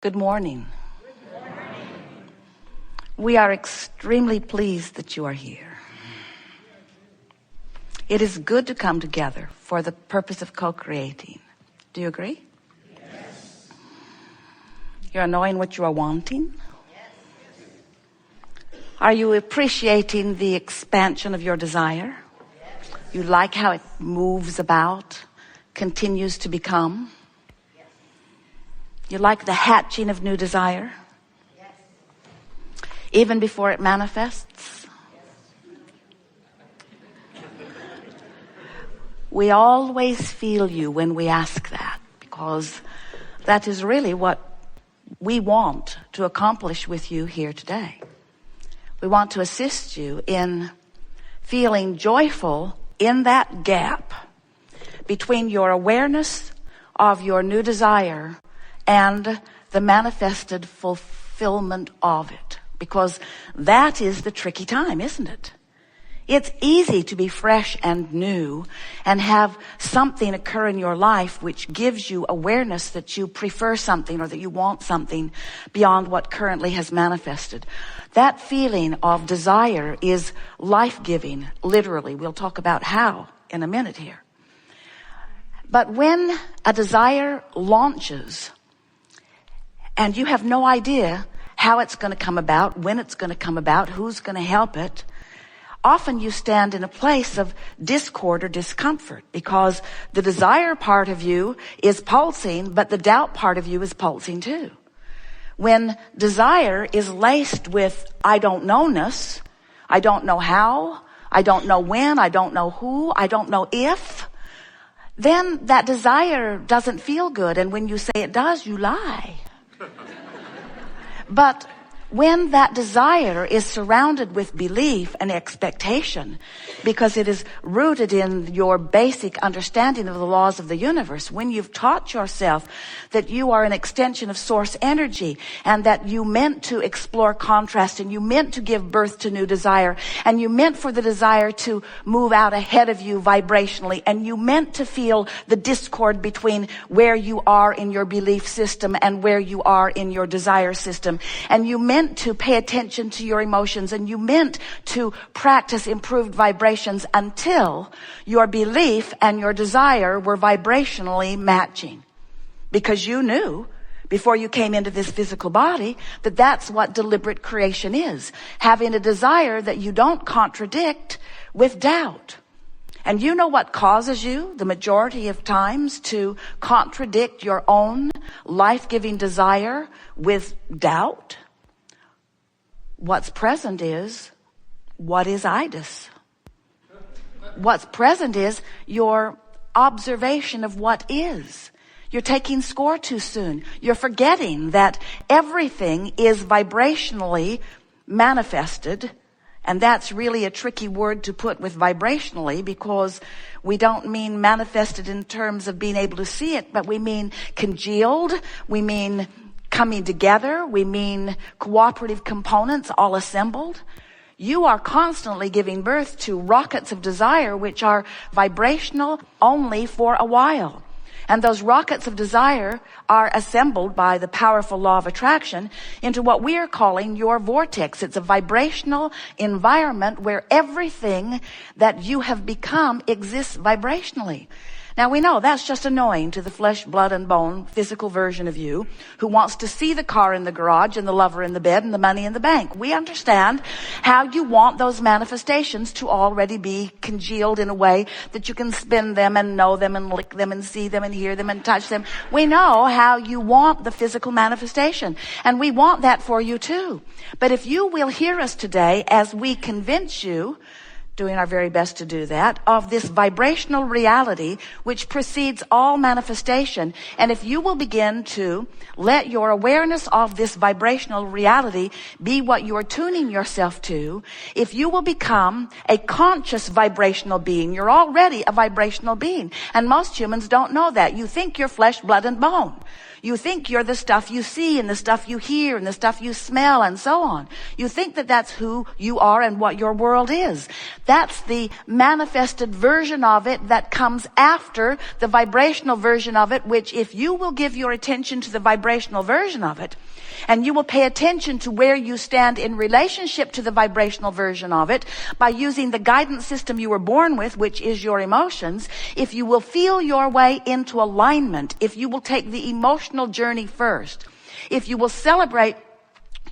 Good morning. We are extremely pleased that you are here. It is good to come together for the purpose of co-creating. Do you agree? Yes. You're knowing what you are wanting? Yes. Are you appreciating the expansion of your desire? Yes. You like how it moves about, continues to become? Yes. You like the hatching of new desire? Yes. Even before it manifests? We always feel you when we ask that, because that is really what we want to accomplish with you here today. We want to assist you in feeling joyful in that gap between your awareness of your new desire and the manifested fulfillment of it, because that is the tricky time, isn't it? It's easy to be fresh and new and have something occur in your life which gives you awareness that you prefer something or that you want something beyond what currently has manifested. That feeling of desire is life-giving, literally. We'll talk about how in a minute here. But when a desire launches and you have no idea how it's going to come about, when it's going to come about, who's going to help it, often you stand in a place of discord or discomfort because the desire part of you is pulsing, but the doubt part of you is pulsing too. When desire is laced with I don't know-ness, I don't know how, I don't know when, I don't know who, I don't know if, then that desire doesn't feel good. And when you say it does, you lie. But when that desire is surrounded with belief and expectation, because it is rooted in your basic understanding of the laws of the universe, when you've taught yourself that you are an extension of source energy and that you meant to explore contrast and you meant to give birth to new desire and you meant for the desire to move out ahead of you vibrationally and you meant to feel the discord between where you are in your belief system and where you are in your desire system, and you meant to pay attention to your emotions, and you meant to practice improved vibrations until your belief and your desire were vibrationally matching. Because you knew before you came into this physical body that that's what deliberate creation is. Having a desire that you don't contradict with doubt. And you know what causes you the majority of times to contradict your own life-giving desire with doubt? What's present is, what is itis? What's present is your observation of what is. You're taking score too soon. You're forgetting that everything is vibrationally manifested. And that's really a tricky word to put with vibrationally, because we don't mean manifested in terms of being able to see it, but we mean congealed, we mean coming together, we mean cooperative components all assembled. You are constantly giving birth to rockets of desire which are vibrational only for a while. And those rockets of desire are assembled by the powerful law of attraction into what we are calling your vortex. It's a vibrational environment where everything that you have become exists vibrationally. Now we know that's just annoying to the flesh, blood, and bone physical version of you who wants to see the car in the garage and the lover in the bed and the money in the bank. We understand how you want those manifestations to already be congealed in a way that you can spin them and know them and lick them and see them and hear them and touch them. We know how you want the physical manifestation, and we want that for you too. But if you will hear us today as we convince you, doing our very best to do that, of this vibrational reality which precedes all manifestation. And if you will begin to let your awareness of this vibrational reality be what you are tuning yourself to, if you will become a conscious vibrational being, you're already a vibrational being. And most humans don't know that. You think you're flesh, blood, and bone. You think you're the stuff you see and the stuff you hear and the stuff you smell and so on. You think that that's who you are and what your world is. That's the manifested version of it that comes after the vibrational version of it, which if you will give your attention to the vibrational version of it, and you will pay attention to where you stand in relationship to the vibrational version of it by using the guidance system you were born with, which is your emotions, if you will feel your way into alignment, if you will take the emotional journey first, if you will celebrate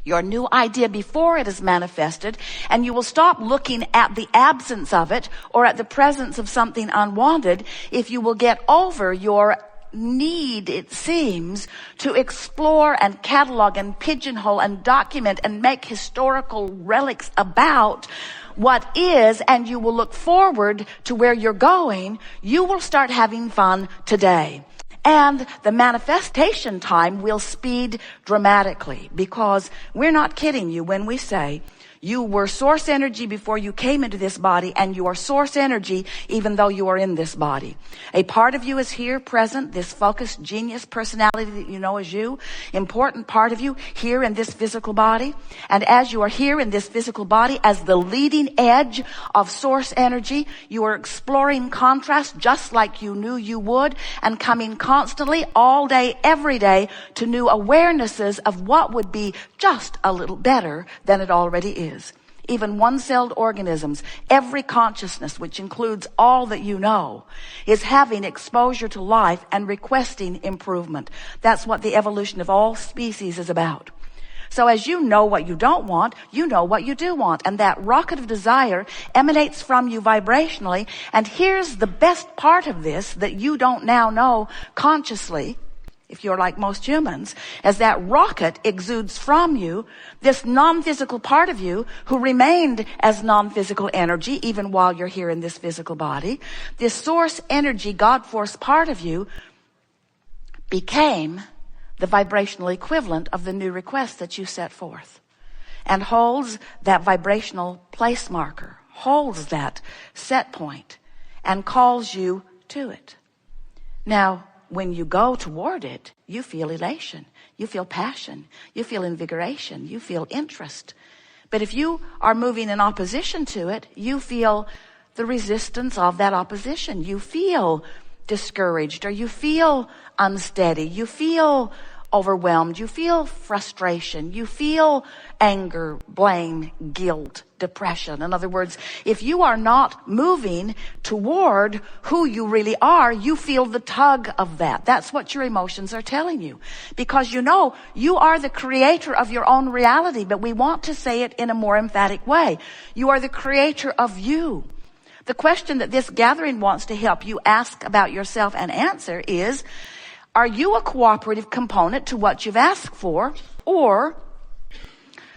your new idea before it is manifested, and you will stop looking at the absence of it or at the presence of something unwanted, if you will get over your need, it seems, to explore and catalog and pigeonhole and document and make historical relics about what is, and you will look forward to where you're going, you will start having fun today. And the manifestation time will speed dramatically, because we're not kidding you when we say you were source energy before you came into this body, and you are source energy even though you are in this body. A part of you is here present, this focused genius personality that you know as you, important part of you here in this physical body. And as you are here in this physical body as the leading edge of source energy, you are exploring contrast just like you knew you would, and coming constantly all day, every day, to new awarenesses of what would be just a little better than it already is. Even one-celled organisms, every consciousness, which includes all that you know, is having exposure to life and requesting improvement. That's what the evolution of all species is about. So as you know what you don't want, you know what you do want. And that rocket of desire emanates from you vibrationally. And here's the best part of this that you don't now know consciously, if you're like most humans, as that rocket exudes from you, this non-physical part of you who remained as non-physical energy even while you're here in this physical body, this source energy, God force part of you became the vibrational equivalent of the new request that you set forth, and holds that vibrational place marker, holds that set point, and calls you to it. Now, when you go toward it, you feel elation, you feel passion, you feel invigoration, you feel interest. But if you are moving in opposition to it, you feel the resistance of that opposition. You feel discouraged, or you feel unsteady, you feel overwhelmed, you feel frustration, you feel anger, blame, guilt, depression. In other words, if you are not moving toward who you really are, you feel the tug of that. That's what your emotions are telling you. Because you know you are the creator of your own reality, but we want to say it in a more emphatic way. You are the creator of you. The question that this gathering wants to help you ask about yourself and answer is, are you a cooperative component to what you've asked for? Or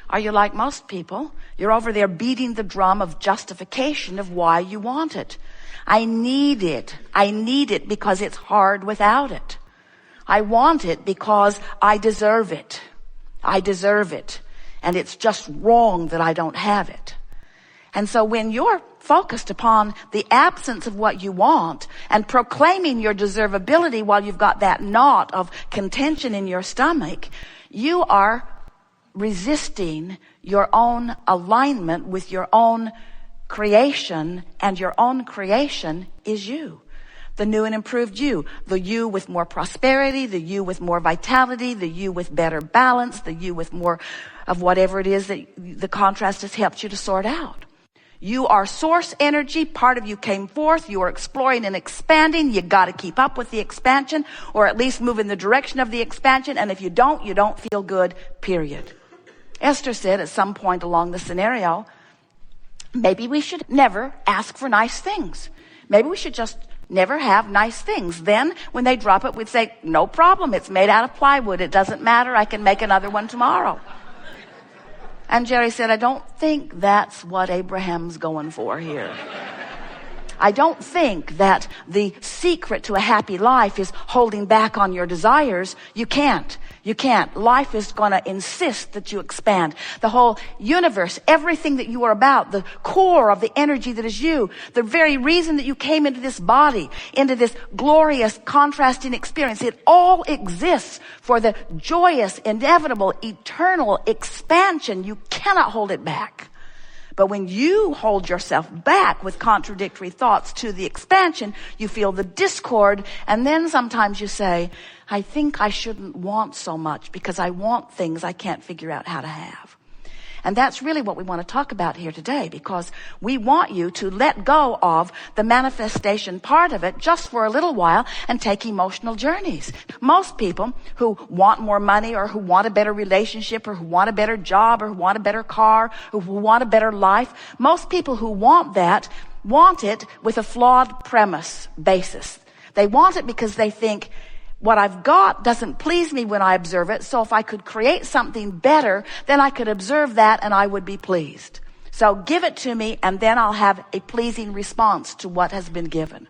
are you like most people? You're over there beating the drum of justification of why you want it. I need it. I need it because it's hard without it. I want it because I deserve it. I deserve it. And it's just wrong that I don't have it. And so when you're focused upon the absence of what you want and proclaiming your deservability while you've got that knot of contention in your stomach, you are resisting your own alignment with your own creation, and your own creation is you. The new and improved you. The you with more prosperity, the you with more vitality, the you with better balance, the you with more of whatever it is that the contrast has helped you to sort out. You are source energy. Part of you came forth. You are exploring and expanding. You got to keep up with the expansion, or at least move in the direction of the expansion. And if you don't feel good, period. Esther said at some point along the scenario, maybe we should never ask for nice things. Maybe we should just never have nice things. Then when they drop it, we'd say, no problem. It's made out of plywood. It doesn't matter. I can make another one tomorrow. And Jerry said, I don't think that's what Abraham's going for here. I don't think that the secret to a happy life is holding back on your desires. You can't. You can't. Life is going to insist that you expand. The whole universe, everything that you are about, the core of the energy that is you, the very reason that you came into this body, into this glorious contrasting experience, it all exists for the joyous, inevitable, eternal expansion. You cannot hold it back. But when you hold yourself back with contradictory thoughts to the expansion, you feel the discord, and then sometimes you say, I think I shouldn't want so much because I want things I can't figure out how to have. And that's really what we want to talk about here today, because we want you to let go of the manifestation part of it just for a little while and take emotional journeys. Most people who want more money, or who want a better relationship, or who want a better job, or who want a better car, or who want a better life, most people who want that want it with a flawed premise basis. They want it because they think, what I've got doesn't please me when I observe it, so if I could create something better, then I could observe that and I would be pleased. So give it to me, and then I'll have a pleasing response to what has been given.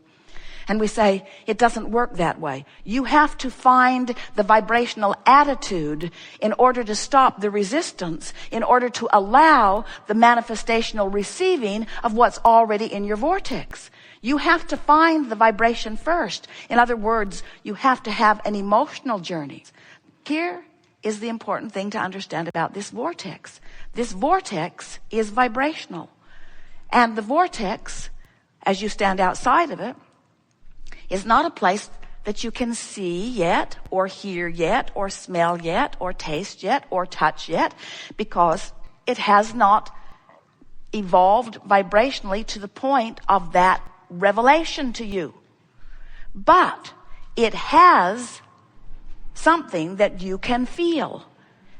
And we say, it doesn't work that way. You have to find the vibrational attitude in order to stop the resistance, in order to allow the manifestational receiving of what's already in your vortex. You have to find the vibration first. In other words, you have to have an emotional journey. Here is the important thing to understand about this vortex. This vortex is vibrational. And the vortex, as you stand outside of it, is not a place that you can see yet, or hear yet, or smell yet, or taste yet, or touch yet, because it has not evolved vibrationally to the point of that revelation to you. But it has something that you can feel.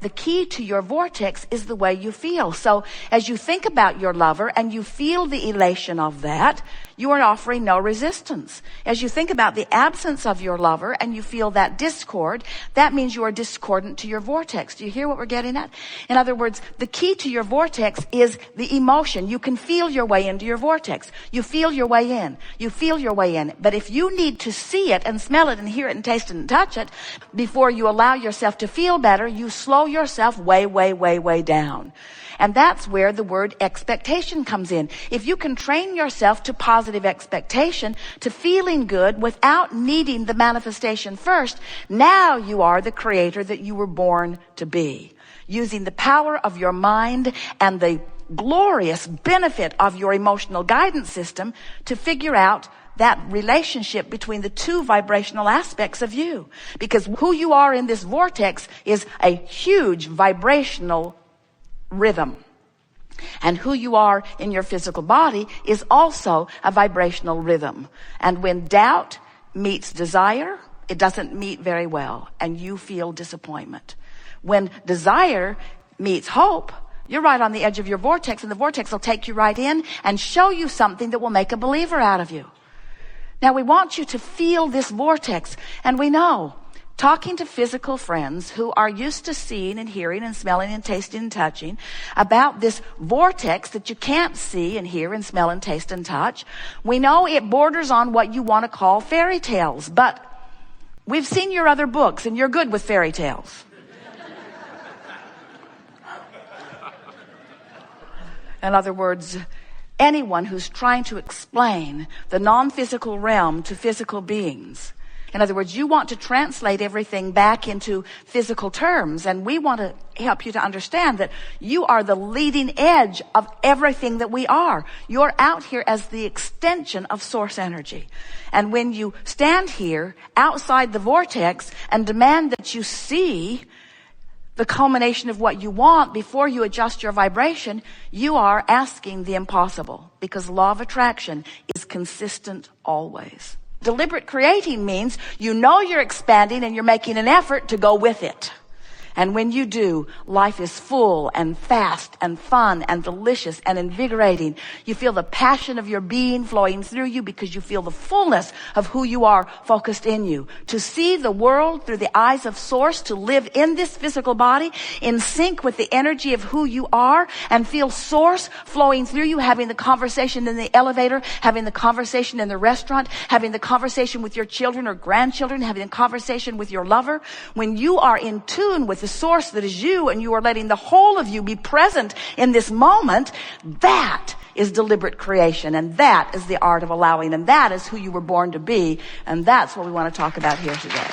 The key to your vortex is the way you feel. So as you think about your lover and you feel the elation of that, you are offering no resistance. As you think about the absence of your lover and you feel that discord, that means you are discordant to your vortex. Do you hear what we're getting at? In other words, the key to your vortex is the emotion. You can feel your way into your vortex. You feel your way in. You feel your way in. But if you need to see it and smell it and hear it and taste it and touch it before you allow yourself to feel better, you slow yourself way, way, way, way down. And that's where the word expectation comes in. If you can train yourself to positive expectation, to feeling good without needing the manifestation first, now you are the creator that you were born to be. Using the power of your mind and the glorious benefit of your emotional guidance system to figure out that relationship between the two vibrational aspects of you. Because who you are in this vortex is a huge vibrational rhythm. And who you are in your physical body is also a vibrational rhythm. And when doubt meets desire, it doesn't meet very well, and you feel disappointment. When desire meets hope, you're right on the edge of your vortex, and the vortex will take you right in and show you something that will make a believer out of you. Now, we want you to feel this vortex, and we know, talking to physical friends who are used to seeing and hearing and smelling and tasting and touching about this vortex that you can't see and hear and smell and taste and touch, we know it borders on what you want to call fairy tales, but we've seen your other books and you're good with fairy tales. In other words, anyone who's trying to explain the non-physical realm to physical beings. In other words, you want to translate everything back into physical terms, and we want to help you to understand that you are the leading edge of everything that we are. You're out here as the extension of source energy. And when you stand here outside the vortex and demand that you see the culmination of what you want before you adjust your vibration, you are asking the impossible, because law of attraction is consistent always. Deliberate creating means you know you're expanding and you're making an effort to go with it. And when you do, life is full and fast and fun and delicious and invigorating. You feel the passion of your being flowing through you because you feel the fullness of who you are focused in you. To see the world through the eyes of Source, to live in this physical body in sync with the energy of who you are, and feel Source flowing through you, having the conversation in the elevator, having the conversation in the restaurant, having the conversation with your children or grandchildren, having a conversation with your lover. When you are in tune with the Source that is you, and you are letting the whole of you be present in this moment, that is deliberate creation, and that is the art of allowing, and that is who you were born to be, and that's what we want to talk about here today.